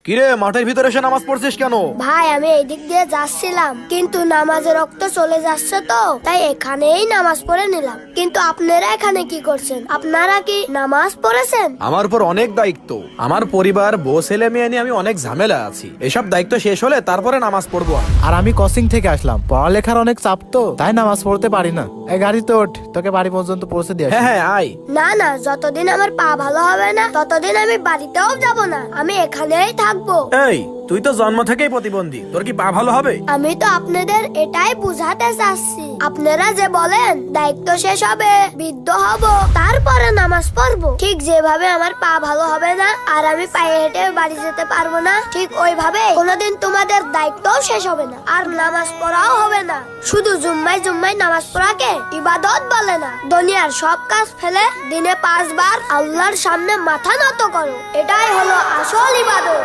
কিরে, মাঠের ভিতরে এসে নামাজ পড়ছিস কেন? ভাই আমি এই দিক দিয়ে যাচ্ছিলাম, কিন্তু নামাজের রক্ত চলে যাচ্ছে তো তাই এখানেই নামাজ পড়ে নিলাম। কিন্তু আপনারা এখানে কি করছেন? আপনারা কি নামাজ পড়েছেন? আমার উপর অনেক দায়িত্ব, আমার পরিবার, বউ, ছেলে মেয়ে নিয়ে আমি অনেক ঝামেলা আছি। এসব দায়িত্ব শেষ হলে তারপরে নামাজ পড়বো আমি। আর আমি কোচিং থেকে আসলাম, পড়ালেখার অনেক চাপ তো তাই নামাজ পড়তে পারি না। এই গাড়িতে ওঠ, তোকে বাড়ি পর্যন্ত পৌঁছে দিয়ে আসি। হ্যাঁ হ্যাঁ, আয়। না না, যতদিন আমার পা ভালো হবে না ততদিন আমি বাড়িতেও যাব না, আমি এখানেই থাকবো। এই, তুই তো জন্ম থেকেই প্রতিবন্ধী, তোর কি পা ভালো হবে? আমি তো আপনাদের এটাই বুঝাতে চাচ্ছি, আপনারা যে বলেন দায়িত্ব শেষ হবে, বৃদ্ধ হব, তারপরে নামাজ পড়বো, ঠিক যেভাবে আমার পা ভালো হবে না আর আমি পায়ে হেঁটে বাড়ি যেতে পারবো না, ঠিক ওইভাবে কোনোদিন তোমাদের দায়িত্বও শেষ হবে না আর নামাজ পড়াও হবে না। শুধু জুম্মায় জুম্মায় নামাজ পড়াকে ইবাদত বলে না। দুনিয়ার সব কাজ ফেলে দিনে 5 বার আল্লাহর সামনে মাথা নত করো, এটাই হলো আসল ইবাদত।